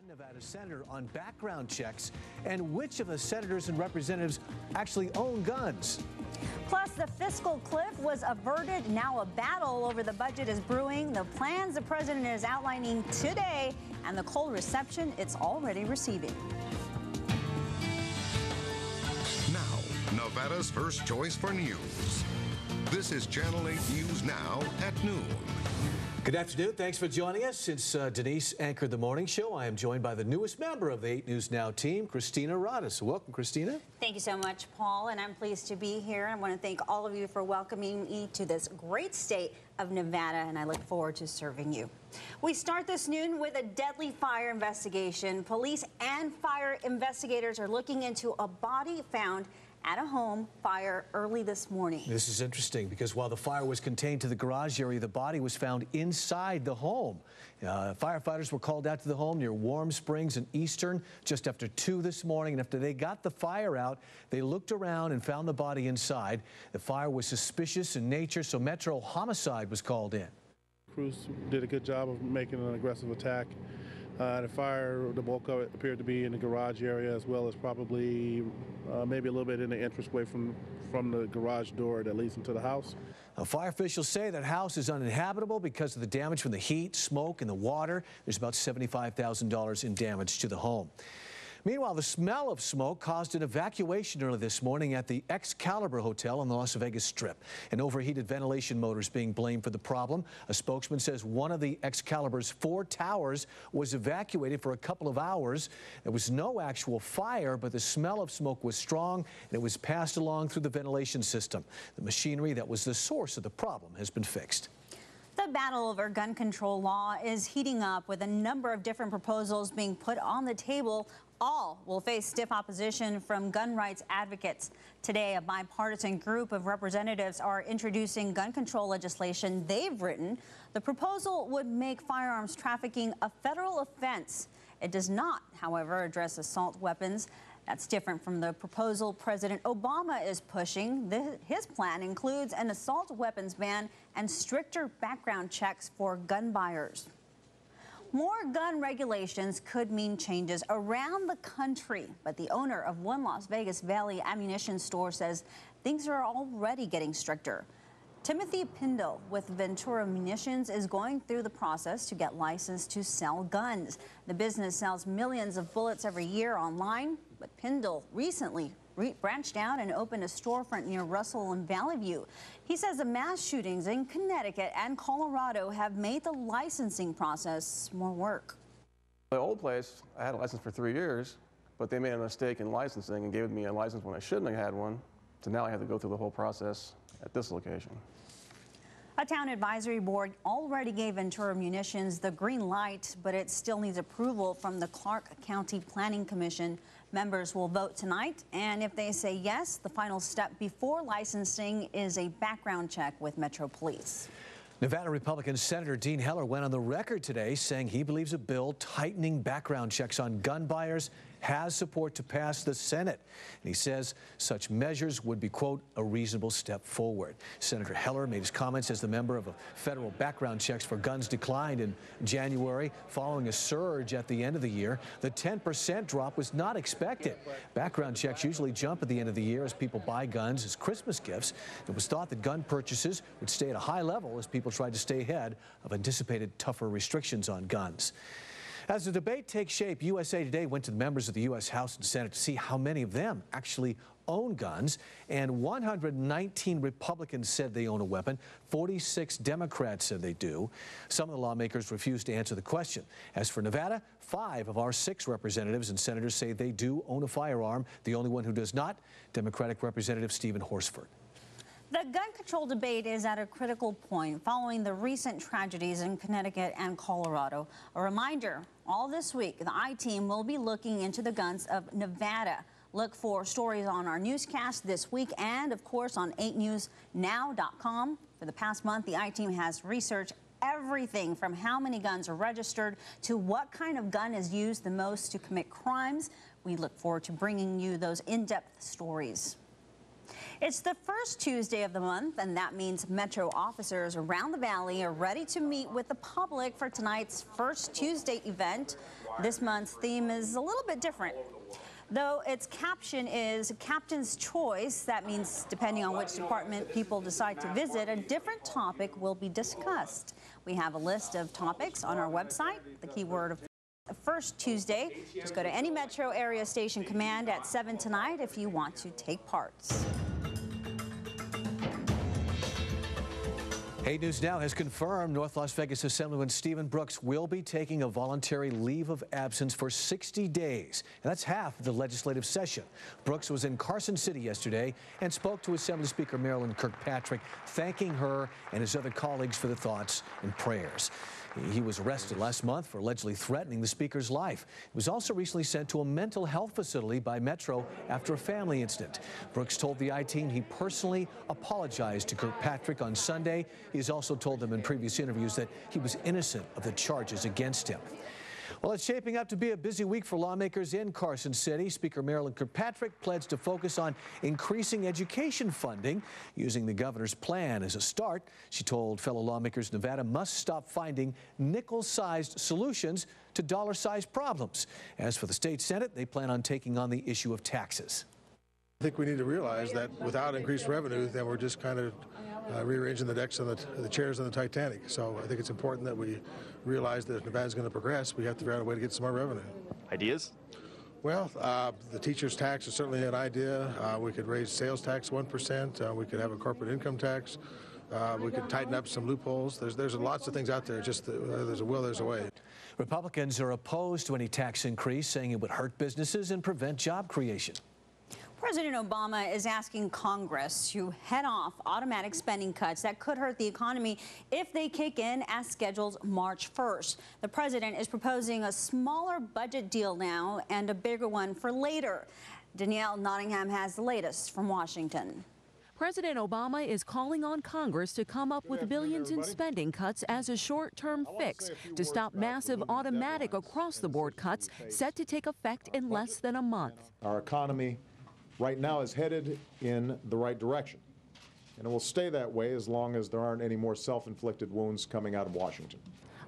one Nevada senator on background checks and which of the senators and representatives actually own guns. Plus, the fiscal cliff was averted. Now a battle over the budget is brewing. The plans the president is outlining today and the cold reception it's already receiving. Now, Nevada's first choice for news. This is Channel 8 News Now at noon. Good afternoon. Thanks for joining us. Since Denise anchored the morning show, I am joined by the newest member of the 8 News Now team, Cristina Rodda. So welcome, Cristina. Thank you so much, Paul, and I'm pleased to be here. I want to thank all of you for welcoming me to this great state of Nevada, and I look forward to serving you. We start this noon with a deadly fire investigation. Police and fire investigators are looking into a body found at a home fire early this morning. This is interesting because while the fire was contained to the garage area, the body was found inside the home. Firefighters were called out to the home near Warm Springs and Eastern just after 2 this morning, and after they got the fire out, they looked around and found the body inside. The fire was suspicious in nature, so Metro Homicide was called in. Crews did a good job of making an aggressive attack. The fire, the bulk of it appeared to be in the garage area, as well as probably maybe a little bit in the entranceway from the garage door that leads into the house. Now, fire officials say that house is uninhabitable because of the damage from the heat, smoke, and the water. There's about $75,000 in damage to the home. Meanwhile, the smell of smoke caused an evacuation early this morning at the Excalibur Hotel on the Las Vegas Strip. An overheated ventilation motor is being blamed for the problem. A spokesman says one of the Excalibur's 4 towers was evacuated for a couple of hours. There was no actual fire, but the smell of smoke was strong, and it was passed along through the ventilation system. The machinery that was the source of the problem has been fixed. The battle over gun control law is heating up with a number of different proposals being put on the table. All will face stiff opposition from gun rights advocates. Today, a bipartisan group of representatives are introducing gun control legislation they've written. The proposal would make firearms trafficking a federal offense. It does not, however, address assault weapons. That's different from the proposal President Obama is pushing. His plan includes an assault weapons ban and stricter background checks for gun buyers. More gun regulations could mean changes around the country, but the owner of one Las Vegas Valley ammunition store says things are already getting stricter. Timothy Pindle with Ventura Munitions is going through the process to get licensed to sell guns. The business sells millions of bullets every year online, but Pindle recently branched out and opened a storefront near Russell and Valley View. He says the mass shootings in Connecticut and Colorado have made the licensing process more work. The old place, I had a license for 3 years, but they made a mistake in licensing and gave me a license when I shouldn't have had one. So now I have to go through the whole process at this location. A town advisory board already gave Ventura Munitions the green light, but it still needs approval from the Clark County Planning Commission. Members will vote tonight, and if they say yes, the final step before licensing is a background check with Metro Police. Nevada Republican Senator Dean Heller went on the record today saying he believes a bill tightening background checks on gun buyers has support to pass the Senate. And he says such measures would be, quote, a reasonable step forward. Senator Heller made his comments as the member of federal background checks for guns declined in January following a surge at the end of the year. The 10% drop was not expected. Background checks usually jump at the end of the year as people buy guns as Christmas gifts. It was thought that gun purchases would stay at a high level as people tried to stay ahead of anticipated tougher restrictions on guns. As the debate takes shape, USA Today went to the members of the U.S. House and Senate to see how many of them actually own guns, and 119 Republicans said they own a weapon. 46 Democrats said they do. Some of the lawmakers refused to answer the question. As for Nevada, 5 of our 6 representatives and senators say they do own a firearm. The only one who does not, Democratic Representative Stephen Horsford. The gun control debate is at a critical point following the recent tragedies in Connecticut and Colorado. A reminder, all this week, the I-Team will be looking into the guns of Nevada. Look for stories on our newscast this week and, of course, on 8newsnow.com. For the past month, the I-Team has researched everything from how many guns are registered to what kind of gun is used the most to commit crimes. We look forward to bringing you those in-depth stories. It's the first Tuesday of the month, and that means Metro officers around the valley are ready to meet with the public for tonight's First Tuesday event. This month's theme is a little bit different. Though its caption is Captain's Choice, that means depending on which department people decide to visit, a different topic will be discussed. We have a list of topics on our website. The keyword of First Tuesday. Just go to any Metro area station command at 7 tonight if you want to take part. 8 News Now has confirmed North Las Vegas Assemblyman Stephen Brooks will be taking a voluntary leave of absence for 60 days. And that's half of the legislative session. Brooks was in Carson City yesterday and spoke to Assembly Speaker Marilyn Kirkpatrick, thanking her and his other colleagues for the thoughts and prayers. He was arrested last month for allegedly threatening the Speaker's life. He was also recently sent to a mental health facility by Metro after a family incident. Brooks told the I-Team he personally apologized to Kirkpatrick on Sunday. He has also told them in previous interviews that he was innocent of the charges against him. Well, it's shaping up to be a busy week for lawmakers in Carson City. Speaker Marilyn Kirkpatrick pledged to focus on increasing education funding, using the governor's plan as a start. She told fellow lawmakers Nevada must stop finding nickel-sized solutions to dollar-sized problems. As for the state Senate, they plan on taking on the issue of taxes. I think we need to realize that without increased revenue, then we're just kind of rearranging the decks and the chairs on the Titanic. So I think it's important that we realize that if Nevada's going to progress, we have to figure out a way to get some more revenue. Ideas? Well, the teacher's tax is certainly an idea. We could raise sales tax 1%. We could have a corporate income tax. We could tighten up some loopholes. There's lots of things out there. Just there's a will, there's a way. Republicans are opposed to any tax increase, saying it would hurt businesses and prevent job creation. President Obama is asking Congress to head off automatic spending cuts that could hurt the economy if they kick in as scheduled March 1st. The president is proposing a smaller budget deal now and a bigger one for later. Danielle Nottingham has the latest from Washington. President Obama is calling on Congress to come up with billions in spending cuts as a short-term fix to stop massive automatic across-the-board cuts set to take effect in less than a month. Our economy right now is headed in the right direction, and it will stay that way as long as there aren't any more self-inflicted wounds coming out of Washington.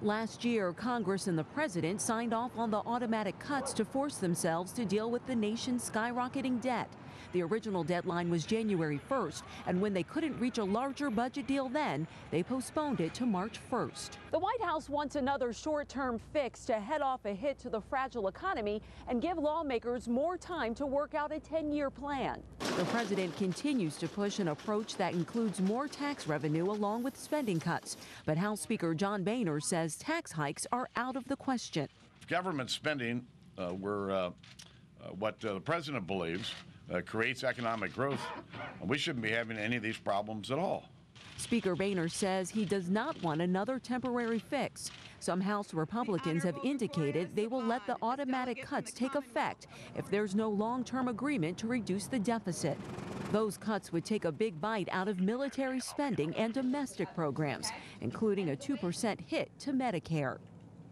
Last year, Congress and the president signed off on the automatic cuts to force themselves to deal with the nation's skyrocketing debt. The original deadline was January 1st, and when they couldn't reach a larger budget deal then, they postponed it to March 1st. The White House wants another short-term fix to head off a hit to the fragile economy and give lawmakers more time to work out a 10-year plan. The president continues to push an approach that includes more tax revenue along with spending cuts. But House Speaker John Boehner says tax hikes are out of the question. If government spending were what the president believes creates economic growth, we shouldn't be having any of these problems at all. Speaker Boehner says he does not want another temporary fix. Some House Republicans have indicated they will let the automatic cuts take effect if there's no long-term agreement to reduce the deficit. Those cuts would take a big bite out of military spending and domestic programs, including a 2% hit to Medicare.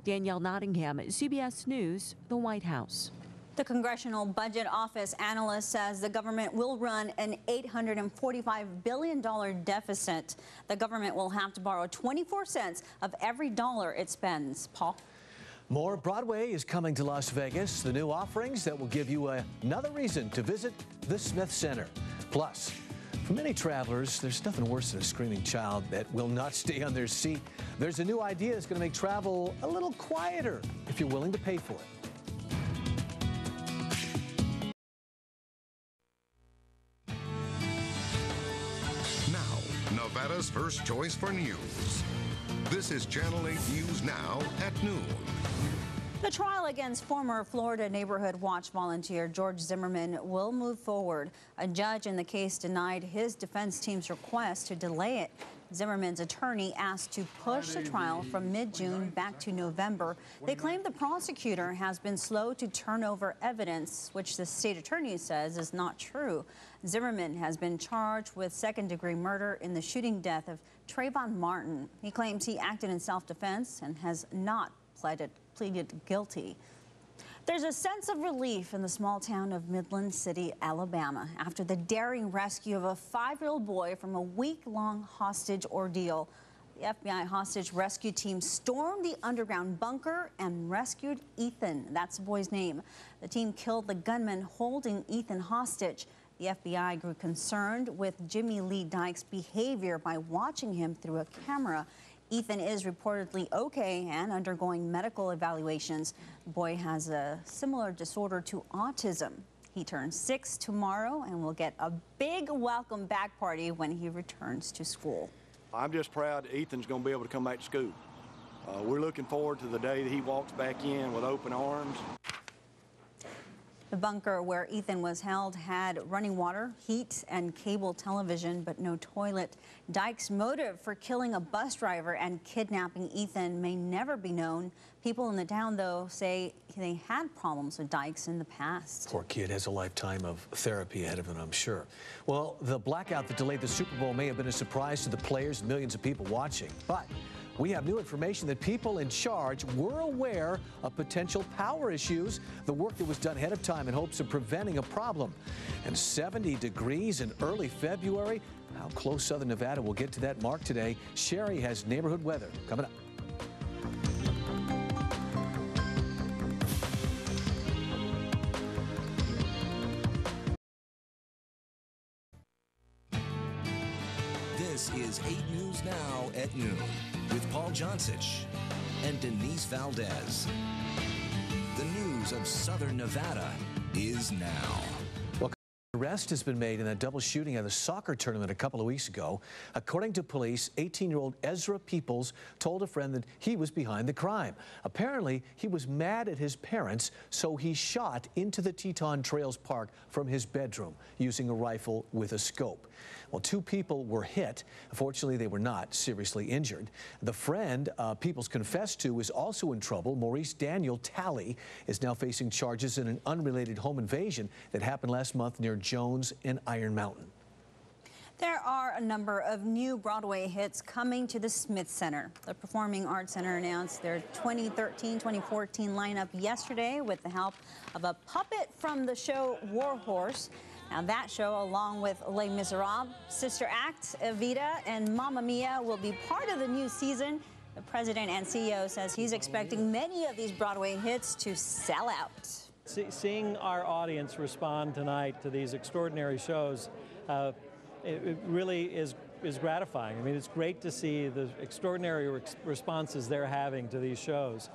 Danielle Nottingham, CBS News, the White House. The Congressional Budget Office analyst says the government will run an $845 billion deficit. The government will have to borrow 24 cents of every dollar it spends. Paul? More Broadway is coming to Las Vegas. The new offerings that will give you another reason to visit the Smith Center. Plus, for many travelers, there's nothing worse than a screaming child that will not stay on their seat. There's a new idea that's going to make travel a little quieter if you're willing to pay for it. Nevada's first choice for news. This is Channel 8 News Now at noon. The trial against former Florida Neighborhood Watch volunteer George Zimmerman will move forward. A judge in the case denied his defense team's request to delay it. Zimmerman's attorney asked to push the trial from mid-June back to November. They claim the prosecutor has been slow to turn over evidence, which the state attorney says is not true. Zimmerman has been charged with second-degree murder in the shooting death of Trayvon Martin. He claims he acted in self-defense and has not pleaded guilty. There's a sense of relief in the small town of Midland City, Alabama, after the daring rescue of a 5-year-old boy from a week-long hostage ordeal. The FBI hostage rescue team stormed the underground bunker and rescued Ethan. That's the boy's name. The team killed the gunman holding Ethan hostage. The FBI grew concerned with Jimmy Lee Dyke's behavior by watching him through a camera. Ethan is reportedly okay and undergoing medical evaluations. The boy has a similar disorder to autism. He turns 6 tomorrow and will get a big welcome back party when he returns to school. I'm just proud that Ethan's going to be able to come back to school. We're looking forward to the day that he walks back in with open arms. The bunker where Ethan was held had running water, heat, and cable television, but no toilet. Dyke's motive for killing a bus driver and kidnapping Ethan may never be known. People in the town, though, say they had problems with Dykes in the past. Poor kid has a lifetime of therapy ahead of him, I'm sure. Well, the blackout that delayed the Super Bowl may have been a surprise to the players and millions of people watching, but we have new information that people in charge were aware of potential power issues, the work that was done ahead of time in hopes of preventing a problem. And 70 degrees in early February. How close southern Nevada will get to that mark today? Sherry has neighborhood weather coming up. This is 8 News Now at noon with Paul Joncich and Denise Valdez. The news of Southern Nevada is now. Well, arrest has been made in that double shooting at a soccer tournament a couple of weeks ago. According to police, 18-year-old Ezra Peoples told a friend that he was behind the crime. Apparently, he was mad at his parents, so he shot into the Teton Trails Park from his bedroom using a rifle with a scope. Well, 2 people were hit. Fortunately, they were not seriously injured. The friend Peoples confessed to is also in trouble. Maurice Daniel Talley is now facing charges in an unrelated home invasion that happened last month near Jones and Iron Mountain. There are a number of new Broadway hits coming to the Smith Center. The Performing Arts Center announced their 2013-2014 lineup yesterday with the help of a puppet from the show War Horse. Now that show, along with Les Miserables, Sister Act, Evita, and Mamma Mia, will be part of the new season. The president and CEO says he's expecting many of these Broadway hits to sell out. Seeing our audience respond tonight to these extraordinary shows, it really is gratifying. I mean, it's great to see the extraordinary responses they're having to these shows.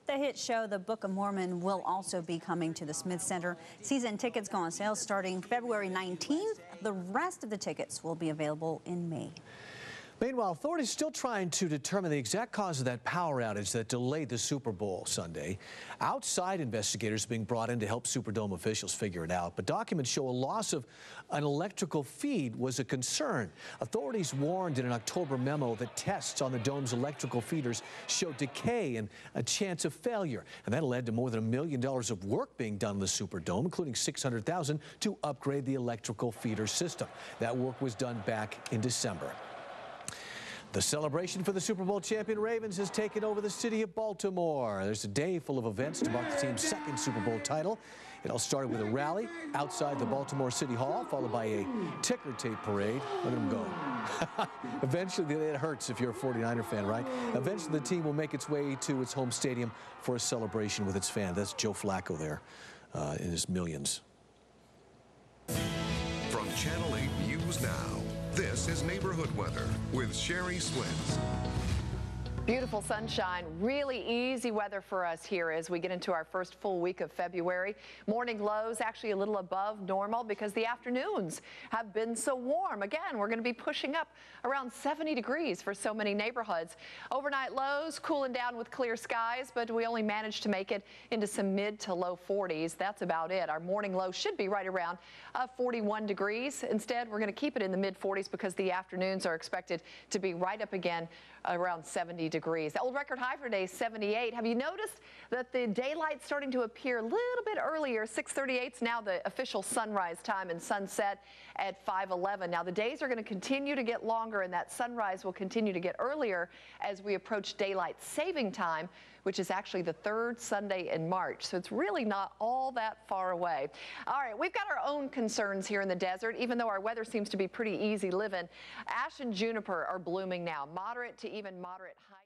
The hit show, The Book of Mormon, will also be coming to the Smith Center. Season tickets go on sale starting February 19th. The rest of the tickets will be available in May. Meanwhile, authorities still trying to determine the exact cause of that power outage that delayed the Super Bowl Sunday. Outside investigators being brought in to help Superdome officials figure it out, but documents show a loss of an electrical feed was a concern. Authorities warned in an October memo that tests on the dome's electrical feeders showed decay and a chance of failure, and that led to more than $1 million of work being done in the Superdome, including $600,000 to upgrade the electrical feeder system. That work was done back in December. The celebration for the Super Bowl champion Ravens has taken over the city of Baltimore. There's a day full of events to mark the team's 2nd Super Bowl title. It all started with a rally outside the Baltimore City Hall, followed by a ticker tape parade. Look at them go. Eventually, it hurts if you're a 49er fan, right? Eventually, the team will make its way to its home stadium for a celebration with its fans. That's Joe Flacco there in his millions. From Channel 8 News Now, this is Neighborhood Weather with Sherry Swensk. Beautiful sunshine, really easy weather for us here as we get into our first full week of February. Morning lows actually a little above normal because the afternoons have been so warm. Again, we're going to be pushing up around 70 degrees for so many neighborhoods. Overnight lows cooling down with clear skies, but we only managed to make it into some mid to low 40s. That's about it. Our morning low should be right around 41 degrees. Instead, we're going to keep it in the mid 40s because the afternoons are expected to be right up again around 70 degrees. The old record high for today is 78. Have you noticed that the daylight's starting to appear a little bit earlier? 6:38 is now the official sunrise time, and sunset at 5:11. Now the days are going to continue to get longer, and that sunrise will continue to get earlier as we approach daylight saving time, which is actually the third Sunday in March. So it's really not all that far away. All right, we've got our own concerns here in the desert, even though our weather seems to be pretty easy living. Ash and juniper are blooming now, moderate to even moderate high.